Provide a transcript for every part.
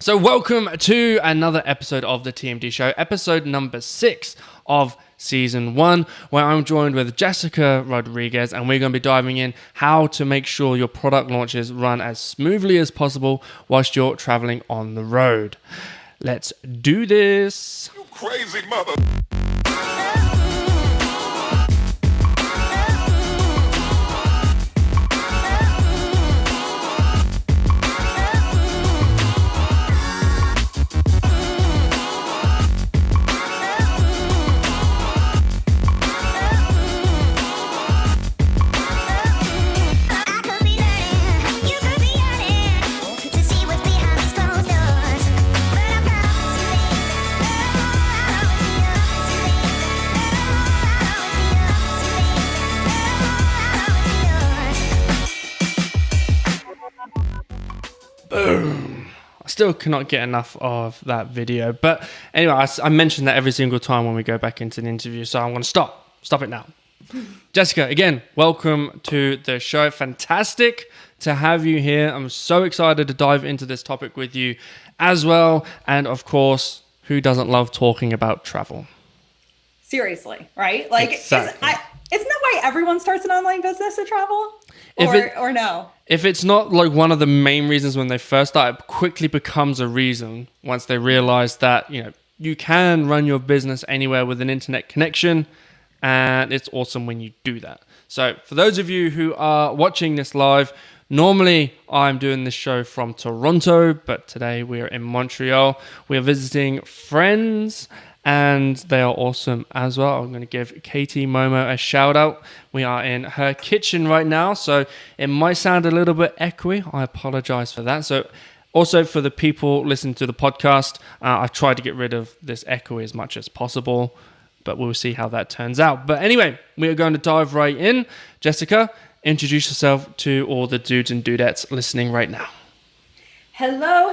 So welcome to another episode of the TMD Show, episode number 6 of season 1, where I'm joined with Jessica Rodriguez, and we're going to be diving in how to make sure your product launches run as smoothly as possible whilst you're traveling on the road. Let's do this. You crazy mother. Boom. I still cannot get enough of that video. But anyway, I mention that every single time when we go back into an interview. So I'm going to stop it now. Jessica, again, welcome to the show. Fantastic to have you here. I'm so excited to dive into this topic with you as well. And of course, who doesn't love talking about travel? Seriously, right? Like, exactly. Isn't that why everyone starts an online business to travel? Or no? If it's not like one of the main reasons when they first start, it quickly becomes a reason once they realize that, you can run your business anywhere with an internet connection, and it's awesome when you do that. So for those of you who are watching this live, normally I'm doing this show from Toronto, but today we are in Montreal. We are visiting friends, and they are awesome as well. I'm going to give Katie Momo a shout out. We are in her kitchen right now, so it might sound a little bit echoey. I apologize for that. So also for the people listening to the podcast, I've tried to get rid of this echoey as much as possible, but we'll see how that turns out. But anyway, we are going to dive right in. Jessica, introduce yourself to all the dudes and dudettes listening right now. Hello.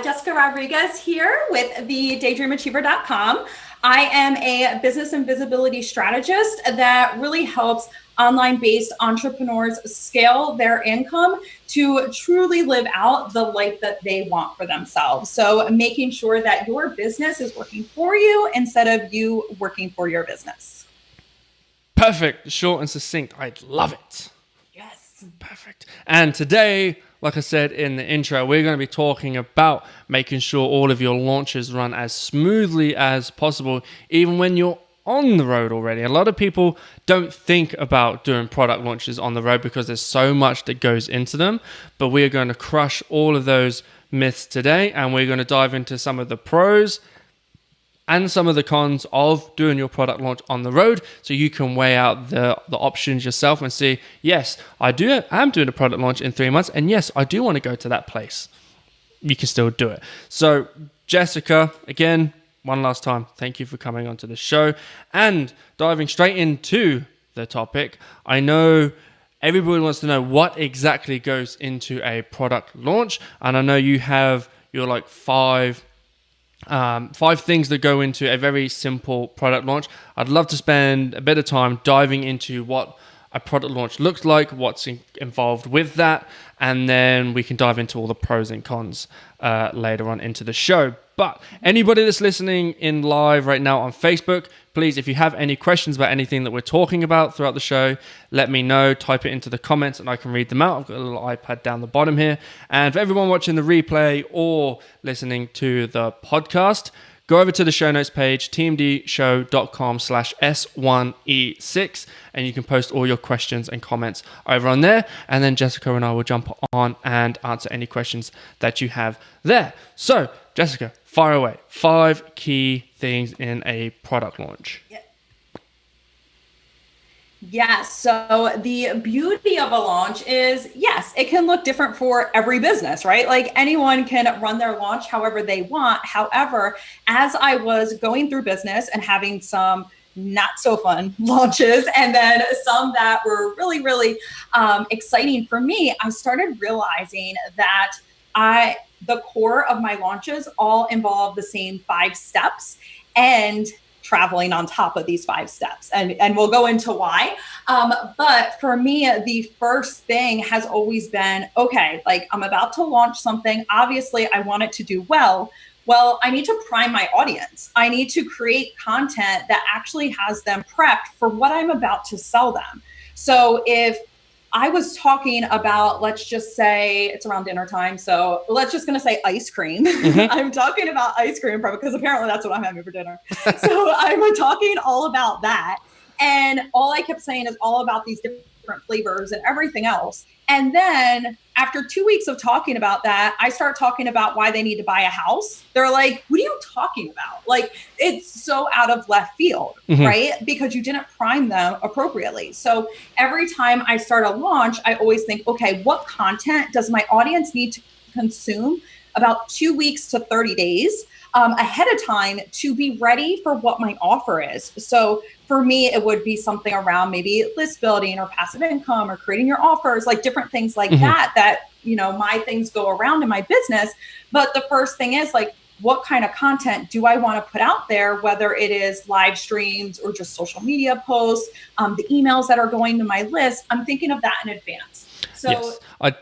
Jessica Rodriguez here with the daydreamachiever.com. I am a business and visibility strategist that really helps online-based entrepreneurs scale their income to truly live out the life that they want for themselves. So making sure that your business is working for you instead of you working for your business. Perfect, short and succinct. I love it. Yes. Perfect. And today, like I said in the intro, we're going to be talking about making sure all of your launches run as smoothly as possible, even when you're on the road already. A lot of people don't think about doing product launches on the road because there's so much that goes into them, but we are going to crush all of those myths today, and we're going to dive into some of the pros and some of the cons of doing your product launch on the road, so you can weigh out the options yourself and see, yes, I'm doing a product launch in 3 months, and yes, I do want to go to that place. You can still do it. So Jessica, again, one last time, thank you for coming onto the show. And diving straight into the topic, I know everybody wants to know what exactly goes into a product launch, and I know you have your five things that go into a very simple product launch. I'd love to spend a bit of time diving into what a product launch looks like, what's involved with that, and then we can dive into all the pros and cons later on into the show. But anybody that's listening in live right now on Facebook, please, if you have any questions about anything that we're talking about throughout the show, let me know. Type it into the comments and I can read them out. I've got a little iPad down the bottom here. And for everyone watching the replay or listening to the podcast, go over to the show notes page, tmdshow.com/S1E6, and you can post all your questions and comments over on there. And then Jessica and I will jump on and answer any questions that you have there. So, Jessica, fire away. 5 key things in a product launch. Yeah, so the beauty of a launch is, yes, it can look different for every business, right? Like anyone can run their launch however they want. However, as I was going through business and having some not so fun launches and then some that were really, really exciting for me, I started realizing that the core of my launches all involve the same 5 steps. And traveling on top of these 5 steps. And we'll go into why. But for me, the first thing has always been, okay, like I'm about to launch something. Obviously, I want it to do well. Well, I need to prime my audience. I need to create content that actually has them prepped for what I'm about to sell them. So if I was talking about, let's just say it's around dinner time. So let's just going to say ice cream. I'm talking about ice cream because apparently that's what I'm having for dinner. So I'm talking all about that. And all I kept saying is all about these different flavors and everything else. And then after 2 weeks of talking about that, I start talking about why they need to buy a house. They're like, what are you talking about? Like, it's so out of left field, right? Because you didn't prime them appropriately. So every time I start a launch, I always think, okay, what content does my audience need to consume about 2 weeks to 30 days ahead of time to be ready for what my offer is? So for me, it would be something around maybe list building or passive income or creating your offers, like different things like that, you know, my things go around in my business. But the first thing is like, what kind of content do I want to put out there, whether it is live streams or just social media posts, the emails that are going to my list? I'm thinking of that in advance. So yes. I'm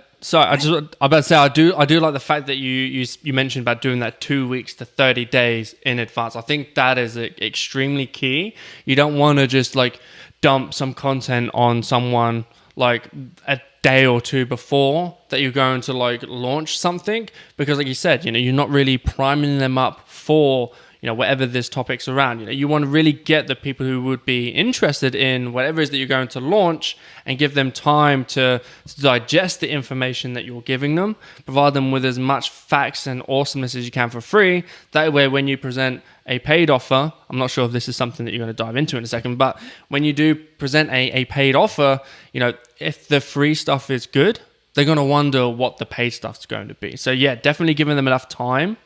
about to say I do like the fact that you mentioned about doing that 2 weeks to 30 days in advance. I think that is extremely key. You don't want to just like dump some content on someone like a day or two before that you're going to like launch something, because like you said, you know, you're not really priming them up for, you know, whatever this topic's around. You know, you want to really get the people who would be interested in whatever it is that you're going to launch and give them time to digest the information that you're giving them, provide them with as much facts and awesomeness as you can for free. That way, when you present a paid offer, I'm not sure if this is something that you're going to dive into in a second, but when you do present a paid offer, you know, if the free stuff is good, they're going to wonder what the paid stuff's going to be. So yeah, definitely giving them enough time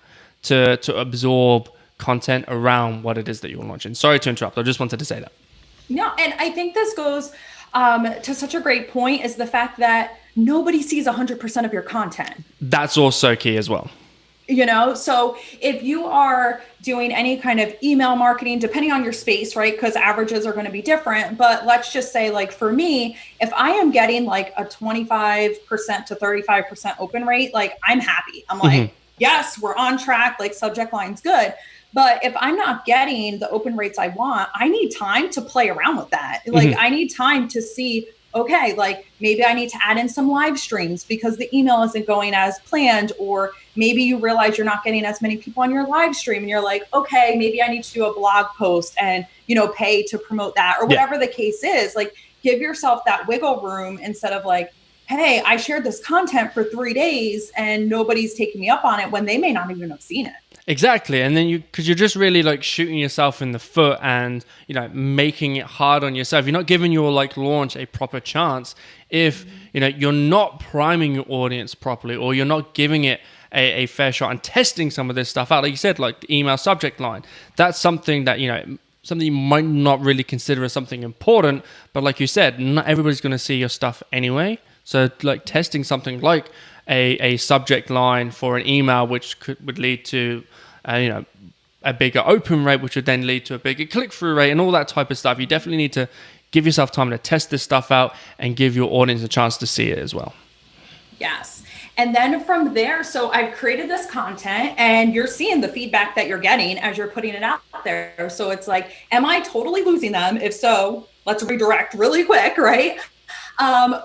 to absorb content around what it is that you're launching. Sorry to interrupt. I just wanted to say that. No, and I think this goes to such a great point, is the fact that nobody sees 100% of your content. That's also key as well. You know, so if you are doing any kind of email marketing, depending on your space, right? Because averages are going to be different. But let's just say, like for me, if I am getting like a 25% to 35% open rate, like I'm happy. I'm like, yes, we're on track. Like subject line's good. But if I'm not getting the open rates I want, I need time to play around with that. Like I need time to see, okay, like maybe I need to add in some live streams because the email isn't going as planned, or maybe you realize you're not getting as many people on your live stream and you're like, okay, maybe I need to do a blog post and, you know, pay to promote that, or whatever the case is. Like give yourself that wiggle room instead of like, hey, I shared this content for 3 days and nobody's taking me up on it when they may not even have seen it. Exactly. And then because you're just really like shooting yourself in the foot and, you know, making it hard on yourself. You're not giving your like launch a proper chance if, you know, you're not priming your audience properly, or you're not giving it a fair shot and testing some of this stuff out. Like you said, like the email subject line, that's something that, you know, something you might not really consider as something important, but like you said, not everybody's going to see your stuff anyway. So like testing something like a subject line for an email, which would lead to, you know, a bigger open rate, which would then lead to a bigger click-through rate and all that type of stuff. You definitely need to give yourself time to test this stuff out and give your audience a chance to see it as well. Yes. And then from there, so I've created this content and you're seeing the feedback that you're getting as you're putting it out there. So it's like, am I totally losing them? If so, let's redirect really quick, right?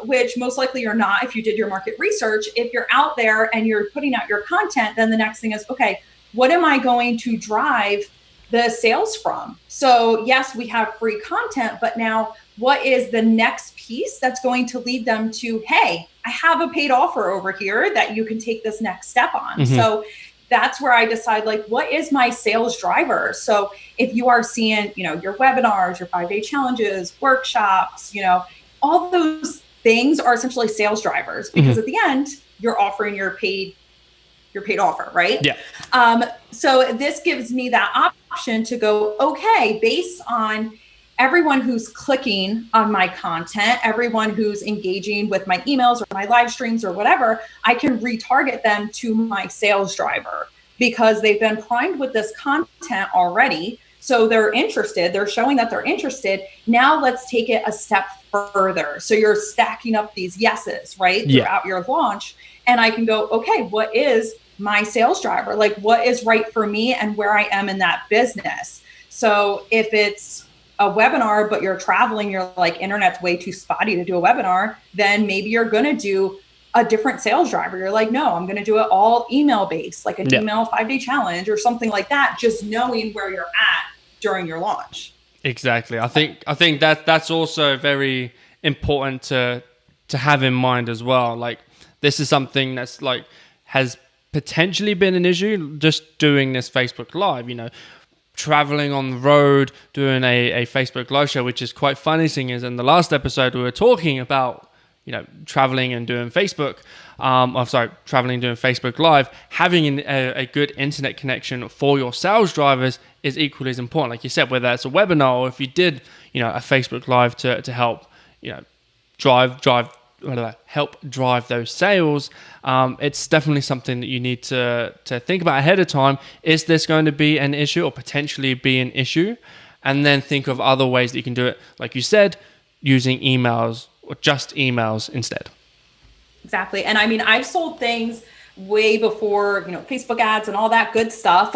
Which most likely you're not if you did your market research. If you're out there and you're putting out your content, then the next thing is, okay, what am I going to drive the sales from? So yes, we have free content, but now what is the next piece that's going to lead them to, hey, I have a paid offer over here that you can take this next step on. So that's where I decide, like, what is my sales driver? So if you are seeing, you know, your webinars, your 5-day challenges, workshops, you know, all those things are essentially sales drivers, because at the end you're offering your paid offer, right? Yeah. So this gives me that option to go, okay, based on everyone who's clicking on my content, everyone who's engaging with my emails or my live streams or whatever, I can retarget them to my sales driver because they've been primed with this content already. So they're interested, they're showing that they're interested. Now let's take it a step further. So you're stacking up these yeses, right? Throughout your launch. And I can go, okay, what is my sales driver? Like what is right for me and where I am in that business? So if it's a webinar, but you're traveling, you're like, internet's way too spotty to do a webinar, then maybe you're going to do a different sales driver. You're like, no, I'm going to do it all email based, like an email 5-day challenge or something like that, just knowing where you're at during your launch. Exactly. I think that's also very important to have in mind as well. Like this is something that's like has potentially been an issue just doing this Facebook Live, traveling on the road, doing a Facebook Live show, which is quite funny. Seeing as in the last episode we were talking about, traveling and doing Facebook, traveling and doing Facebook Live, having a good internet connection for your sales drivers is equally as important. Like you said, whether it's a webinar or if you did, a Facebook Live to help, help drive those sales, it's definitely something that you need to think about ahead of time. Is this going to be an issue or potentially be an issue? And then think of other ways that you can do it. Like you said, using emails or just emails instead. Exactly. And I mean, I've sold things way before, Facebook ads and all that good stuff,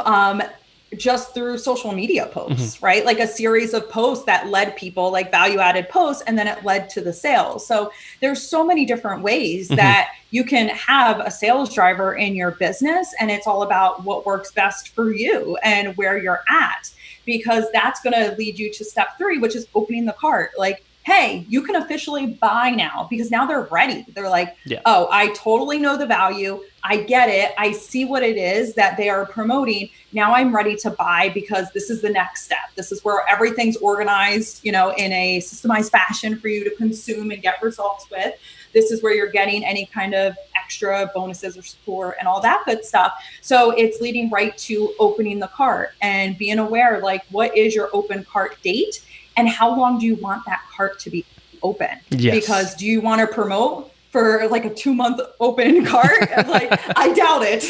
just through social media posts, right? Like a series of posts that led people, like value-added posts, and then it led to the sales. So there's so many different ways that you can have a sales driver in your business, and it's all about what works best for you and where you're at, because that's going to lead you to step 3, which is opening the cart. Like, hey, you can officially buy now, because now they're ready. They're like, oh, I totally know the value. I get it. I see what it is that they are promoting. Now I'm ready to buy because this is the next step. This is where everything's organized, in a systemized fashion for you to consume and get results with. This is where you're getting any kind of extra bonuses or support and all that good stuff. So it's leading right to opening the cart and being aware, like, what is your open cart date? And how long do you want that cart to be open? Yes. Because do you want to promote for like a 2-month open cart? Like, I doubt it.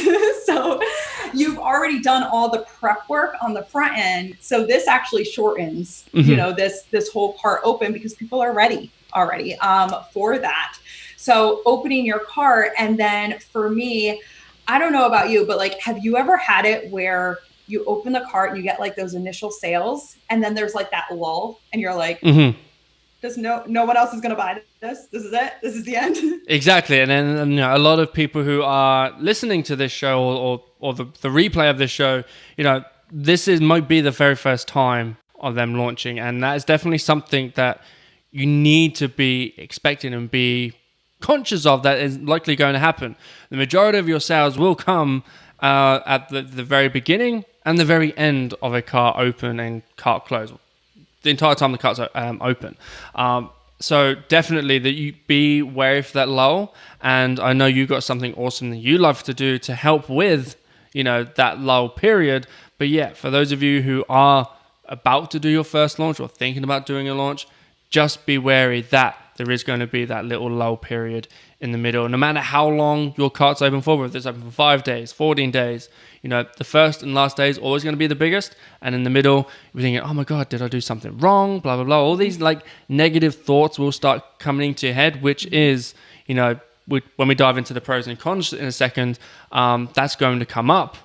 So you've already done all the prep work on the front end. So this actually shortens, this whole cart open, because people are ready already for that. So opening your cart. And then for me, I don't know about you, but like, have you ever had it where you open the cart and you get like those initial sales, and then there's like that lull, and you're like, "Does no one else is going to buy this? This is it. This is the end." Exactly. And then a lot of people who are listening to this show or the replay of this show, might be the very first time of them launching, and that is definitely something that you need to be expecting and be conscious of. That is likely going to happen. The majority of your sales will come at the very beginning and the very end of a cart open and cart close, the entire time the cart's open. So definitely that you be wary for that lull. And I know you got something awesome that you love to do to help with, that lull period. But yeah, for those of you who are about to do your first launch or thinking about doing a launch, just be wary that there is going to be that little lull period in the middle. No matter how long your cart's open for, whether it's open for 5 days, 14 days, the first and last day is always going to be the biggest. And in the middle, you're thinking, oh my God, did I do something wrong? Blah, blah, blah. All these like negative thoughts will start coming into your head, which is, when we dive into the pros and cons in a second, that's going to come up.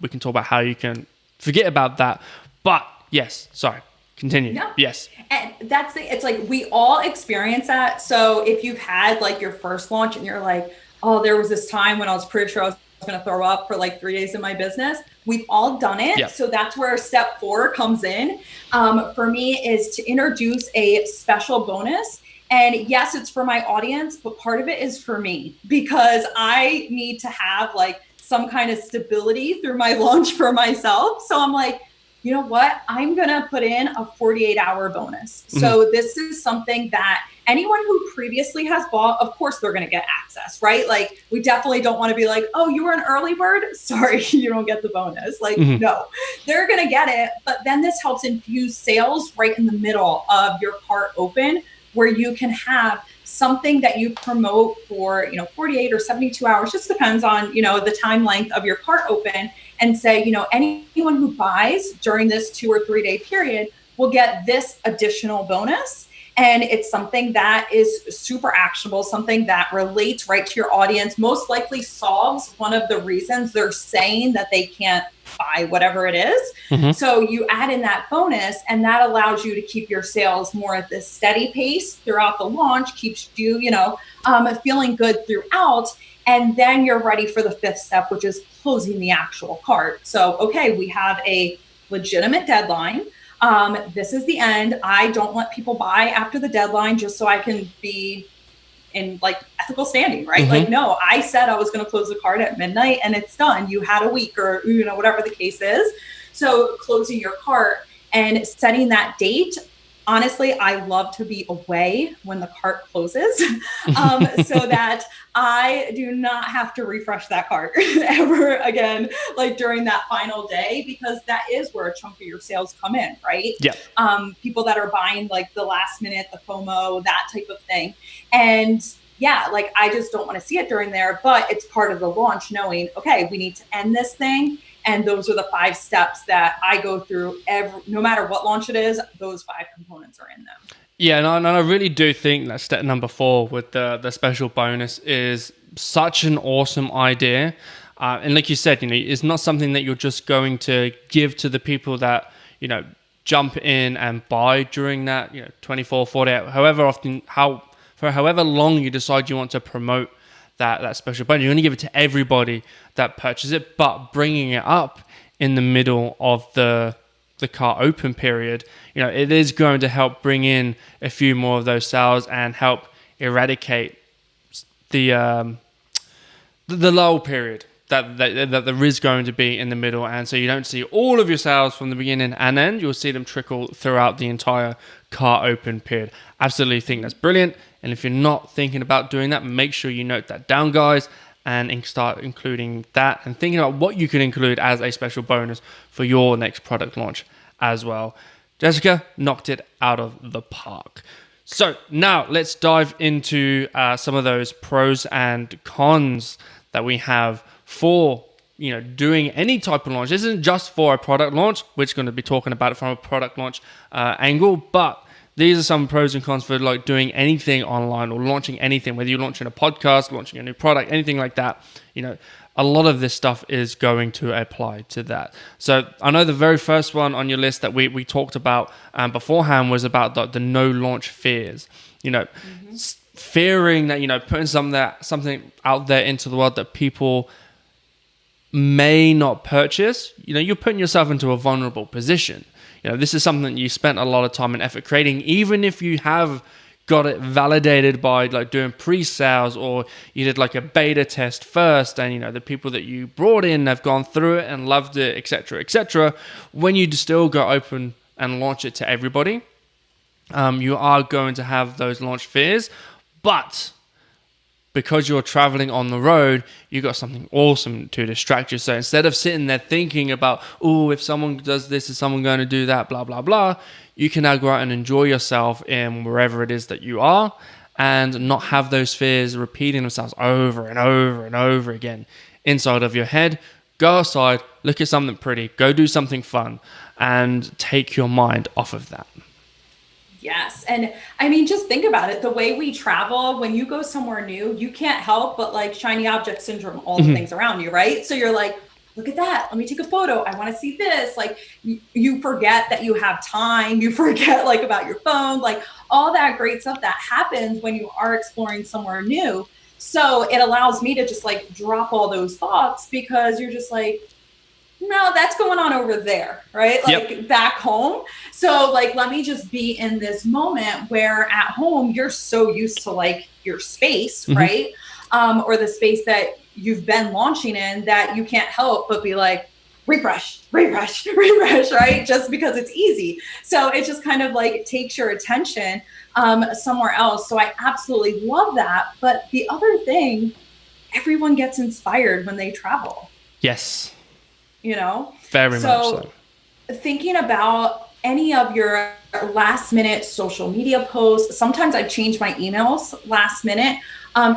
We can talk about how you can forget about that. But yes, sorry. Continue. No. Yes. And it's like we all experience that. So if you've had like your first launch and you're like, oh, there was this time when I was pretty sure I was going to throw up for like 3 days in my business. We've all done it. Yep. So that's where step 4 comes in. For me is to introduce a special bonus. And yes, it's for my audience, but part of it is for me, because I need to have like some kind of stability through my launch for myself. So I'm like, you know what? I'm going to put in a 48-hour bonus. So this is something that anyone who previously has bought, of course, they're going to get access, right? Like, we definitely don't want to be like, oh, you were an early bird? Sorry, you don't get the bonus. Like, no, they're going to get it. But then this helps infuse sales right in the middle of your cart open, where you can have something that you promote for, 48 or 72 hours, just depends on, the time length of your cart open, and say, anyone who buys during this 2 or 3 day period will get this additional bonus. And it's something that is super actionable, something that relates right to your audience, most likely solves one of the reasons they're saying that they can't buy whatever it is. So you add in that bonus, and that allows you to keep your sales more at this steady pace throughout the launch, keeps you, feeling good throughout. And then you're ready for the fifth step, which is closing the actual cart. So, okay, we have a legitimate deadline. This is the end. I don't let people buy after the deadline just so I can be in ethical standing, right? No, I said I was going to close the cart at midnight and it's done. You had a week, or, whatever the case is. So closing your cart and setting that date. Honestly, I love to be away when the cart closes, so that I do not have to refresh that cart ever again, during that final day, because that is where a chunk of your sales come in, right? Yeah. People that are buying the last minute, the FOMO, that type of thing. And yeah, I just don't want to see it during there, but it's part of the launch, knowing, okay, we need to end this thing. And those are the 5 steps that I go through no matter what launch it is, those 5 components are in them. Yeah, and I really do think that step number 4 with the special bonus is such an awesome idea. And like you said, it's not something that you're just going to give to the people that, jump in and buy during that, 24, 48, for however long you decide you want to promote that special bonus. You're going to give it to everybody that purchases it, but bringing it up in the middle of the cart open period, it is going to help bring in a few more of those sales and help eradicate the lull period that there is going to be in the middle. And so you don't see all of your sales from the beginning and end. You'll see them trickle throughout the entire cart open period. Absolutely think that's brilliant. And if you're not thinking about doing that, make sure you note that down, guys, and start including that and thinking about what you can include as a special bonus for your next product launch as well. Jessica knocked it out of the park. So now let's dive into some of those pros and cons that we have for doing any type of launch. This isn't just for a product launch. We're just going to be talking about it from a product launch angle, but these are some pros and cons for doing anything online or launching anything, whether you're launching a podcast, launching a new product, anything like that. A lot of this stuff is going to apply to that. So I know the very first one on your list that we talked about beforehand was about the no launch fears. Fearing that, putting something out there into the world that people may not purchase, you're putting yourself into a vulnerable position. This is something that you spent a lot of time and effort creating, even if you have got it validated by doing pre-sales, or you did a beta test first, and the people that you brought in have gone through it and loved it, etc. When you still go open and launch it to everybody, you are going to have those launch fears, but because you're traveling on the road, you got something awesome to distract you. So instead of sitting there thinking about, if someone does this, is someone going to do that, blah, blah, blah, you can now go out and enjoy yourself in wherever it is that you are and not have those fears repeating themselves over and over and over again inside of your head. Go outside, look at something pretty, go do something fun, and take your mind off of that. Yes. And I mean, just think about it. The way we travel, when you go somewhere new, you can't help but shiny object syndrome, all the things around you, right? So you're like, look at that. Let me take a photo. I want to see this. You forget that you have time. You forget about your phone, all that great stuff that happens when you are exploring somewhere new. So it allows me to just drop all those thoughts, because you're just no, that's going on over there, right? Back home. So let me just be in this moment where at home, you're so used to your space, right? Or the space that you've been launching in, that you can't help but be refresh, right? Just because it's easy. So it just kind of takes your attention somewhere else. So I absolutely love that. But the other thing, everyone gets inspired when they travel. Yes. Very much so. Thinking about any of your last minute social media posts. Sometimes I change my emails last minute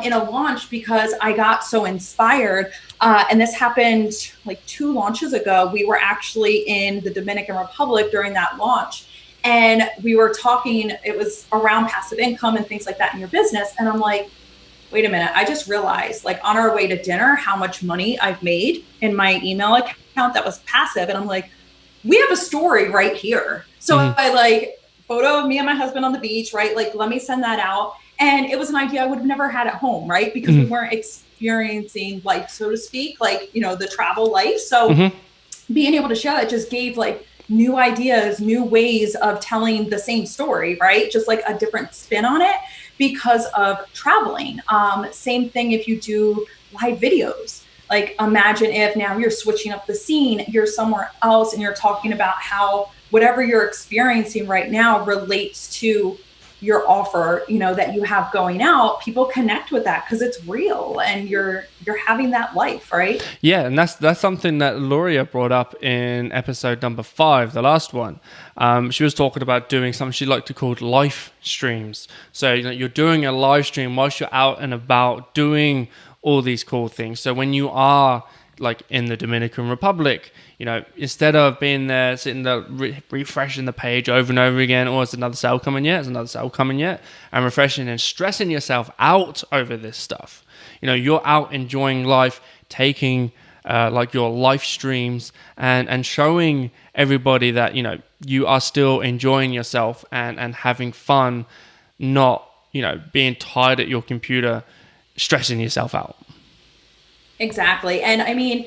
in a launch because I got so inspired. And this happened like 2 launches ago. We were actually in the Dominican Republic during that launch. And we were talking, it was around passive income and things like that in your business. And I'm like, wait a minute, I just realized, like, on our way to dinner, how much money I've made in my email account that was passive. And I'm like, we have a story right here. So I like photo of me and my husband on the beach, right? Like, let me send that out. And it was an idea I would have never had at home, right? Because we weren't experiencing life, so to speak, like, you know, the travel life. So being able to share that just gave like new ideas, new ways of telling the same story, right? Just like a different spin on it because of traveling. Same thing if you do live videos. Like, imagine if now you're switching up the scene, you're somewhere else and you're talking about how whatever you're experiencing right now relates to your offer, you know, that you have going out. People connect with that because it's real and you're having that life, right? Yeah, and that's something that Luria brought up in episode number 5, the last one. She was talking about doing something she liked to call live streams. So, you know, you're doing a live stream whilst you're out and about doing all these cool things. So when you are like in the Dominican Republic, you know, instead of being there sitting there refreshing the page over and over again, oh, is another sale coming yet? Is another sale coming yet? And refreshing and stressing yourself out over this stuff. You know, you're out enjoying life, taking like your live streams and showing everybody that, you know, you are still enjoying yourself and having fun, not, you know, being tired at your computer, stressing yourself out. Exactly. And I mean,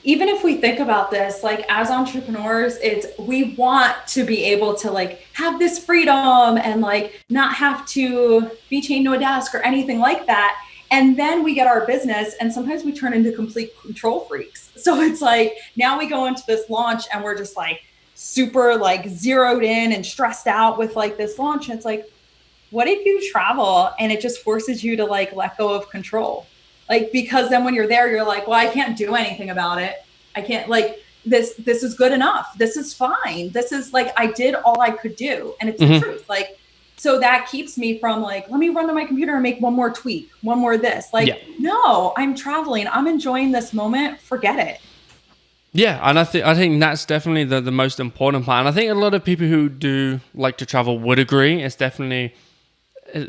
even if we think about this, like, as entrepreneurs, we want to be able to like have this freedom and like not have to be chained to a desk or anything like that. And then we get our business and sometimes we turn into complete control freaks. So it's like, now we go into this launch and we're just like super like zeroed in and stressed out with like this launch. And it's like, what if you travel and it just forces you to like let go of control? Like, because then when you're there, you're like, well, I can't do anything about it. I can't, like, this is good enough. This is fine. This is like, I did all I could do. And it's the truth. Like, so that keeps me from like, let me run to my computer and make one more tweak, one more this. Like, no, I'm traveling. I'm enjoying this moment. Forget it. Yeah, and I think that's definitely the most important part. And I think a lot of people who do like to travel would agree. It's definitely,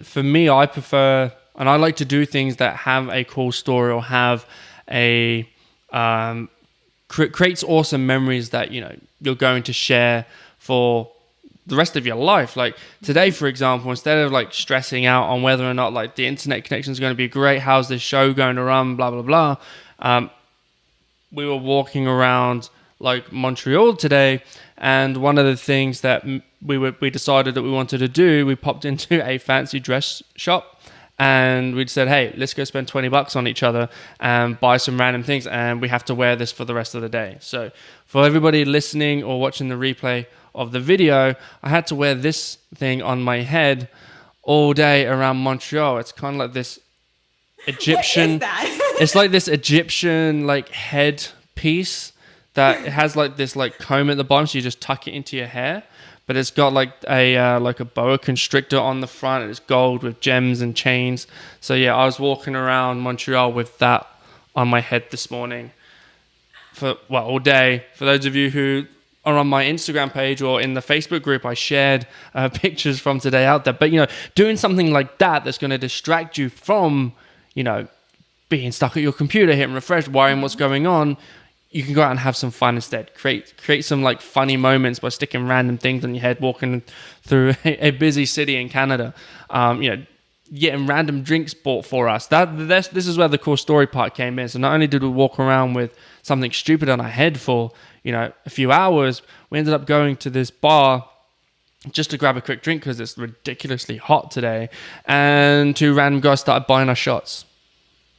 for me, I prefer, and I like to do things that have a cool story or have a creates awesome memories that, you know, you're going to share for the rest of your life. Like today, for example, instead of like stressing out on whether or not like the internet connection is going to be great, how's this show going to run, blah blah blah. We were walking around like Montreal today, and one of the things that we decided that we wanted to do, we popped into a fancy dress shop. And we said, hey, let's go spend $20 on each other and buy some random things. And we have to wear this for the rest of the day. So for everybody listening or watching the replay of the video, I had to wear this thing on my head all day around Montreal. It's kind of like this Egyptian. What is that? It's like this Egyptian like head piece that it has like this like comb at the bottom. So you just tuck it into your hair. But it's got like a boa constrictor on the front. It's gold with gems and chains. So yeah, I was walking around Montreal with that on my head this morning all day. For those of you who are on my Instagram page or in the Facebook group, I shared pictures from today out there. But, you know, doing something like that that's going to distract you from, you know, being stuck at your computer, hitting refresh, worrying what's going on. You can go out and have some fun instead. Create some like funny moments by sticking random things on your head, walking through a busy city in Canada. You know, getting random drinks bought for us. This is where the cool story part came in. So not only did we walk around with something stupid on our head for, you know, a few hours, we ended up going to this bar just to grab a quick drink because it's ridiculously hot today. And 2 random guys started buying us shots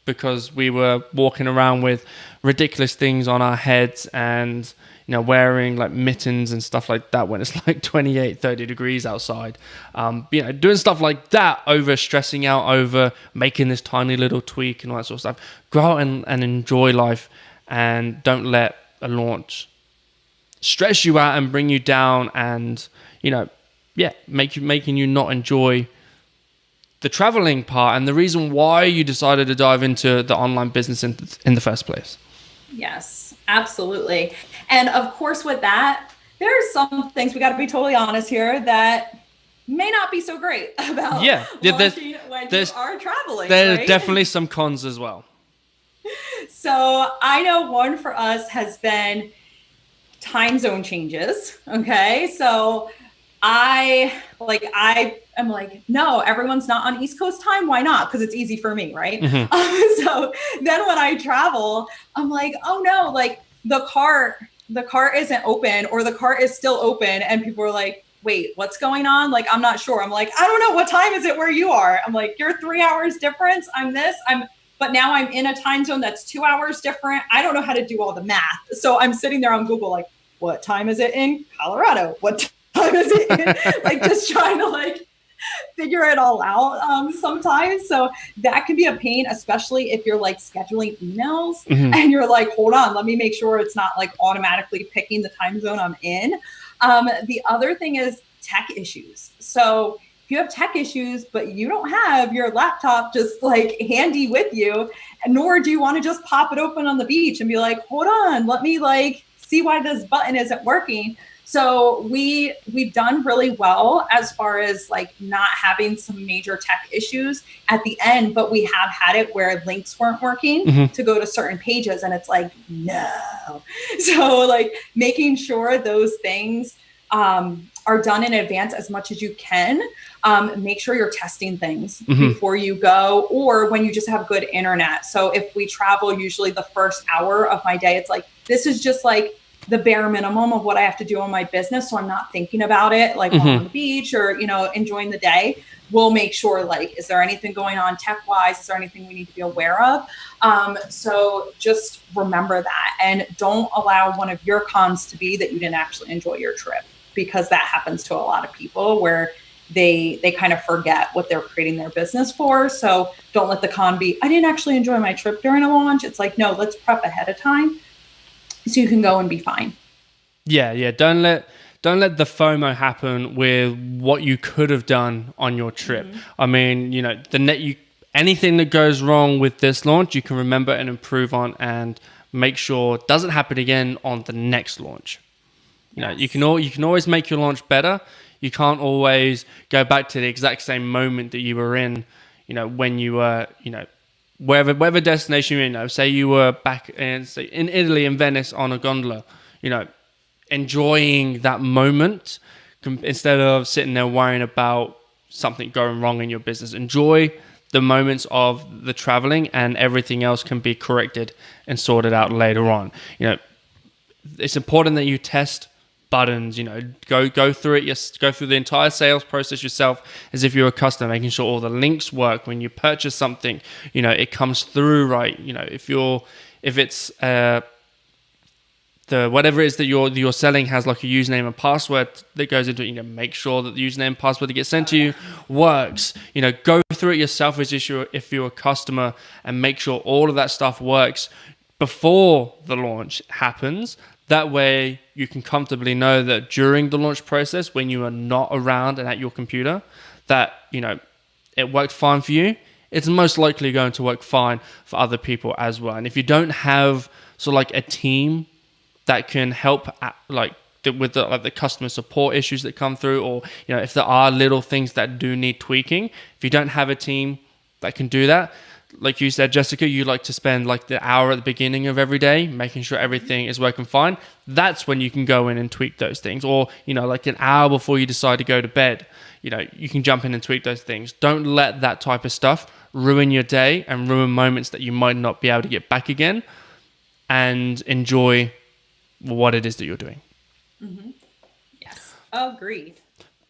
because we were walking around with ridiculous things on our heads and, you know, wearing like mittens and stuff like that when it's like 28, 30 degrees outside. You know, doing stuff like that over stressing out over making this tiny little tweak and all that sort of stuff. Go out and enjoy life and don't let a launch stress you out and bring you down, and making you not enjoy the traveling part and the reason why you decided to dive into the online business in the first place. Yes, absolutely. And of course, with that, there are some things, we got to be totally honest here, that may not be so great about launching when you are traveling. There are definitely some cons as well. So I know one for us has been time zone changes. Okay. So I am like, no, everyone's not on East Coast time. Why not? Because it's easy for me, right? Mm-hmm. So then when I travel, I'm like, oh no, like the car isn't open, or the car is still open. And people are like, wait, what's going on? Like, I'm not sure. I'm like, I don't know. What time is it where you are? I'm like, you're 3 hours difference. But now I'm in a time zone that's 2 hours different. I don't know how to do all the math. So I'm sitting there on Google, like, what time is it in Colorado? What time is it in? Like, just trying to like figure it all out sometimes. So that can be a pain, especially if you're like scheduling emails and you're like, hold on, let me make sure it's not like automatically picking the time zone I'm in. The other thing is tech issues. So if you have tech issues, but you don't have your laptop just like handy with you, nor do you want to just pop it open on the beach and be like, hold on, let me like see why this button isn't working. So we've done really well as far as like not having some major tech issues at the end, but we have had it where links weren't working to go to certain pages, and it's like, no. So like making sure those things are done in advance as much as you can. Make sure you're testing things before you go, or when you just have good internet. So if we travel, usually the first hour of my day, it's like, this is just like the bare minimum of what I have to do on my business. So I'm not thinking about it like while on the beach or, enjoying the day. We'll make sure, like, is there anything going on tech wise? Is there anything we need to be aware of? So just remember that, and don't allow one of your cons to be that you didn't actually enjoy your trip, because that happens to a lot of people where they kind of forget what they're creating their business for. So don't let the con be, I didn't actually enjoy my trip during a launch. It's like, no, let's prep ahead of time so you can go and be fine. Yeah. Don't let the FOMO happen with what you could have done on your trip. I mean, anything that goes wrong with this launch, you can remember and improve on, and make sure it doesn't happen again on the next launch. You can always make your launch better. You can't always go back to the exact same moment that you were in, when you were, wherever destination you're in. Say you were back in Italy, in Venice, on a gondola, enjoying that moment instead of sitting there worrying about something going wrong in your business. Enjoy the moments of the traveling, and everything else can be corrected and sorted out later on. It's important that you test buttons, go through it, go through the entire sales process yourself as if you're a customer, making sure all the links work. When you purchase something, it comes through right. If it's the whatever it is that you're selling has like a username and password that goes into it, make sure that the username and password that gets sent to you works. Go through it yourself as if you're a customer, and make sure all of that stuff works before the launch happens. That way you can comfortably know that during the launch process, when you are not around and at your computer, that, it worked fine for you. It's most likely going to work fine for other people as well. And if you don't have sort of like a team that can help with the customer support issues that come through, or, if there are little things that do need tweaking, if you don't have a team that can do that, like you said, Jessica, you like to spend like the hour at the beginning of every day making sure everything is working fine. That's when you can go in and tweak those things. Or, like an hour before you decide to go to bed, you can jump in and tweak those things. Don't let that type of stuff ruin your day and ruin moments that you might not be able to get back again, and enjoy what it is that you're doing. Yes, agreed.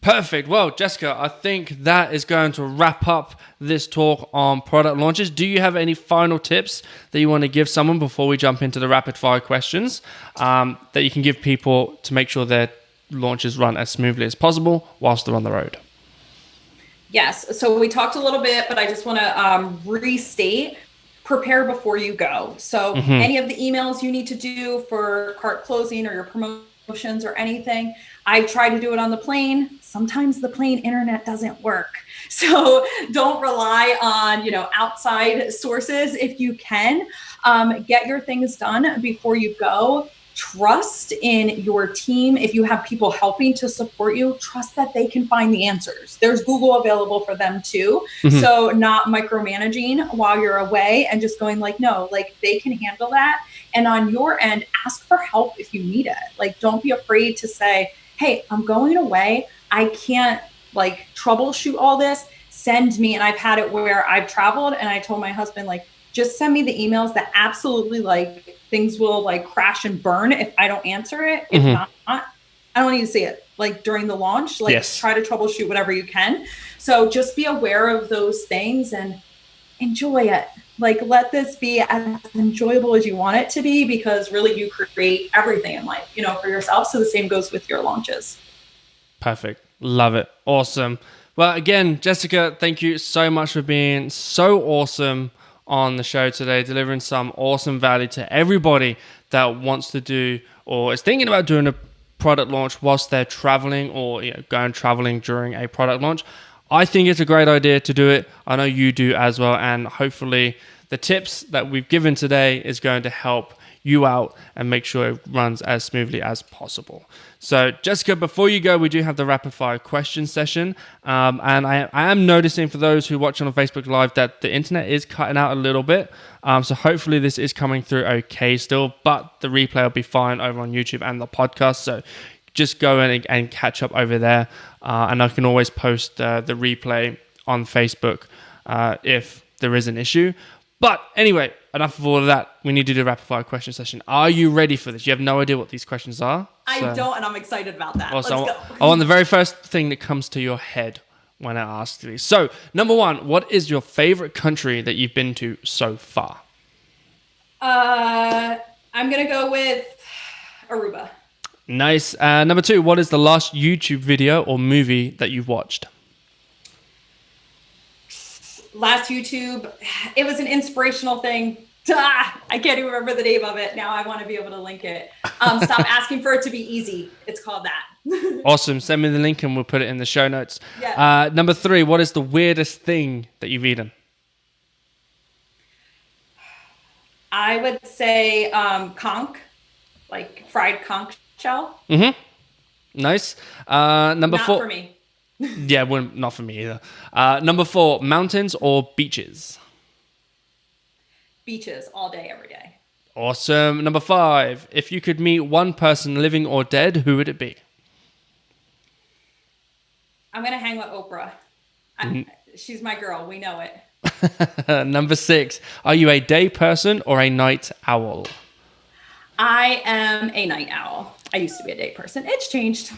Perfect. Well, Jessica, I think that is going to wrap up this talk on product launches. Do you have any final tips that you want to give someone before we jump into the rapid fire questions that you can give people to make sure their launches run as smoothly as possible whilst they're on the road? Yes. So we talked a little bit, but I just want to restate, prepare before you go. So any of the emails you need to do for cart closing or your promotion promotions or anything. I try to do it on the plane. Sometimes the plane internet doesn't work. So don't rely on, outside sources. If you can, get your things done before you go. Trust in your team. If you have people helping to support you, trust that they can find the answers. There's Google available for them too. Mm-hmm. So not micromanaging while you're away and just going no, they can handle that. And on your end, ask for help if you need it. Don't be afraid to say, hey, I'm going away. I can't troubleshoot all this. Send me. And I've had it where I've traveled and I told my husband, just send me the emails that absolutely things will crash and burn if I don't answer it. If not, I don't need to see it during the launch. Yes. Try to troubleshoot whatever you can. So just be aware of those things and enjoy it. Let this be as enjoyable as you want it to be, because really you create everything in life, for yourself. So the same goes with your launches. Perfect. Love it. Awesome. Well, again, Jessica, thank you so much for being so awesome on the show today, delivering some awesome value to everybody that wants to do or is thinking about doing a product launch whilst they're traveling or going traveling during a product launch. I think it's a great idea to do it. I know you do as well. And hopefully the tips that we've given today is going to help you out and make sure it runs as smoothly as possible. So Jessica, before you go, we do have the rapid fire question session. And I am noticing for those who watch on Facebook Live that the internet is cutting out a little bit. So hopefully this is coming through okay still, but the replay will be fine over on YouTube and the podcast. So just go in and catch up over there. And I can always post the replay on Facebook if there is an issue. But anyway, enough of all of that. We need to do a rapid fire question session. Are you ready for this? You have no idea what these questions are? I don't, and I'm excited about that. Also, Let's go. I want the very first thing that comes to your head when I ask these. So, number one, what is your favorite country that you've been to so far? I'm going to go with Aruba. Nice. Number two, what is the last YouTube video or movie that you've watched? Last YouTube, it was an inspirational thing. I can't even remember the name of it. Now I want to be able to link it. Stop asking for it to be easy. It's called that. Awesome. Send me the link and we'll put it in the show notes. Yeah. Number three, what is the weirdest thing that you've eaten? I would say conch, fried conch shell. Mm-hmm. Nice. Number Not four. for me. Yeah, well, not for me either. Number four, mountains or beaches? Beaches all day, every day. Awesome. Number five, if you could meet one person living or dead, who would it be? I'm going to hang with Oprah. She's my girl. We know it. Number six, are you a day person or a night owl? I am a night owl. I used to be a day person. It's changed.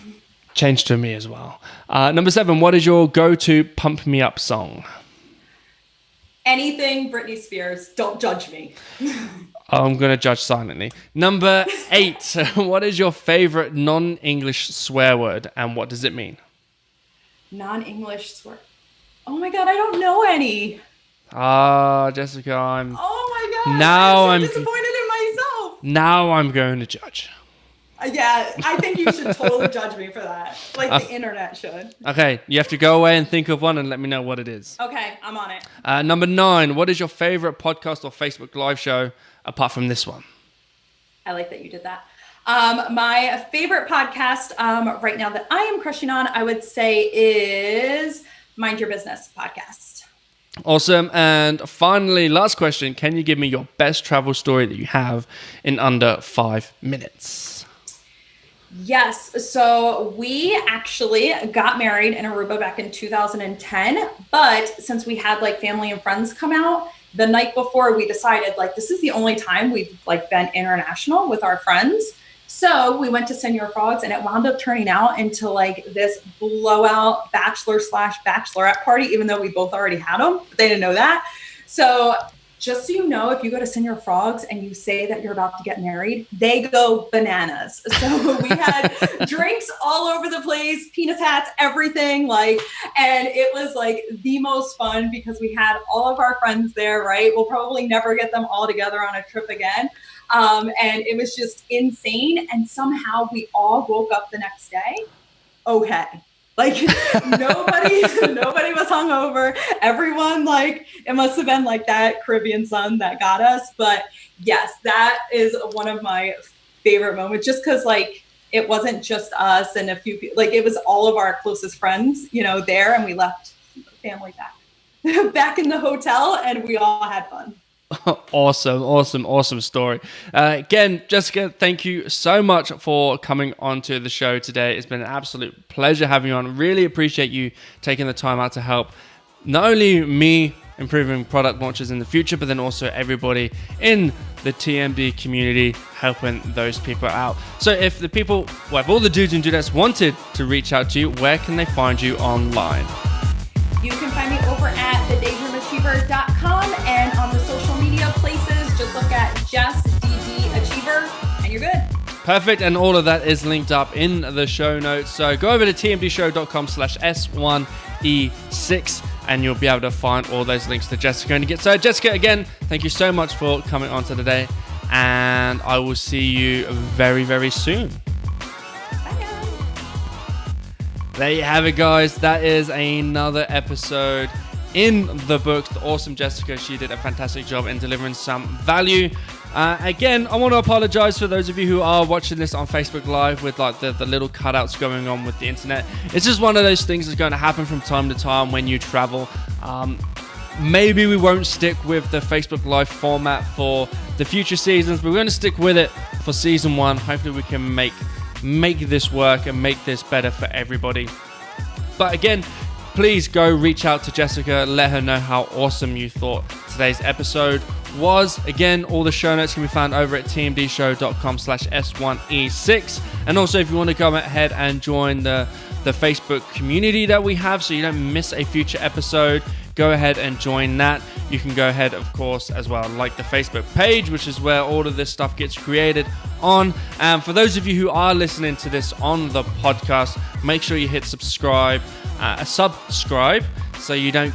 Changed to me as well. Number seven, what is your go-to pump me up song? Anything Britney Spears. Don't judge me. I'm going to judge silently. Number eight, what is your favorite non-English swear word and what does it mean? Non-English swear. Oh my God, I don't know any. Jessica, I'm... Oh my God. Now I'm so disappointed in myself. Now I'm going to judge. Yeah, I think you should totally judge me for that. The internet should. Okay, you have to go away and think of one and let me know what it is. Okay, I'm on it. Number nine, what is your favorite podcast or Facebook Live show apart from this one? I like that you did that. My favorite podcast right now that I am crushing on, I would say is Mind Your Business podcast. Awesome. And finally, last question. Can you give me your best travel story that you have in under 5 minutes? Yes. So we actually got married in Aruba back in 2010. But since we had family and friends come out, the night before we decided this is the only time we've been international with our friends. So we went to Senor Frogs and it wound up turning out into this blowout bachelor/bachelorette party, even though we both already had them, but they didn't know that. So just so you know, if you go to Senor Frogs and you say that you're about to get married, they go bananas. So we had drinks all over the place, penis hats, everything, and it was the most fun because we had all of our friends there, right? We'll probably never get them all together on a trip again. And it was just insane. And somehow we all woke up the next day. Okay. Like nobody was hungover. Everyone, like, it must have been like that Caribbean sun that got us. But yes, that is one of my favorite moments, just because like it wasn't just us and a few people, like it was all of our closest friends, there, and we left the family back in the hotel, and we all had fun. Awesome story. Again, Jessica, thank you so much for coming onto the show today. It's been an absolute pleasure having you on. Really appreciate you taking the time out to help not only me improving product launches in the future, but then also everybody in the TMD community, helping those people out. So if the people, if all the dudes and dudettes wanted to reach out to you, where can they find you online? You can find me over at thedaydreamachiever.com, and on the social media places, just look at Just DD Achiever and you're good. Perfect, and all of that is linked up in the show notes. So go over to tmdshow.com/S1E6 and you'll be able to find all those links to Jessica. So Jessica, again, thank you so much for coming on today, and I will see you very, very soon. There you have it, guys. That is another episode in the books. The awesome Jessica, she did a fantastic job in delivering some value. Again, I want to apologize for those of you who are watching this on Facebook Live with like the little cutouts going on with the internet. It's just one of those things that's going to happen from time to time when you travel. Maybe we won't stick with the Facebook Live format for the future seasons, but we're going to stick with it for season 1. Hopefully we can make this work and make this better for everybody. But again, please go reach out to Jessica, let her know how awesome you thought today's episode was. Again, all the show notes can be found over at tmdshow.com/S1E6. And also, if you want to go ahead and join the Facebook community that we have so you don't miss a future episode, go ahead and join that. You can go ahead, of course, as well, like the Facebook page, which is where all of this stuff gets created on. And for those of you who are listening to this on the podcast, make sure you hit subscribe so you don't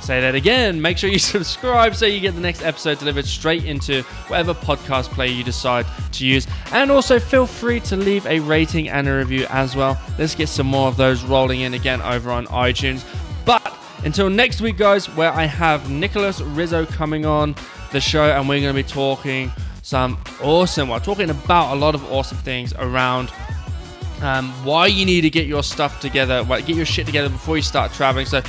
say that again. Make sure you subscribe so you get the next episode delivered straight into whatever podcast player you decide to use. And also feel free to leave a rating and a review as well. Let's get some more of those rolling in again over on iTunes. But until next week, guys, where I have Nicholas Rizzo coming on the show, and we're going to be talking talking about a lot of awesome things around why you need to get your stuff together, get your shit together before you start traveling. So,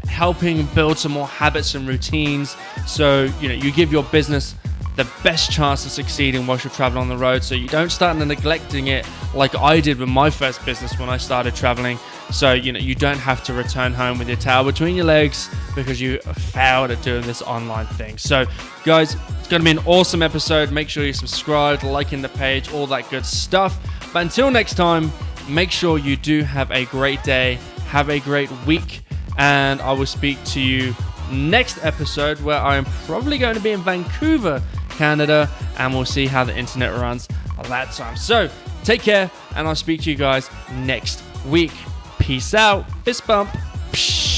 helping build some more habits and routines. So, you give your business the best chance of succeeding whilst you're traveling on the road. So you don't start neglecting it like I did with my first business when I started traveling. So, you don't have to return home with your tail between your legs because you failed at doing this online thing. So, guys, it's going to be an awesome episode. Make sure you subscribe, liking the page, all that good stuff. But until next time, make sure you do have a great day, have a great week, and I will speak to you next episode where I am probably going to be in Vancouver, Canada, and we'll see how the internet runs at that time. So, take care, and I'll speak to you guys next week. Peace out. Fist bump. Psh.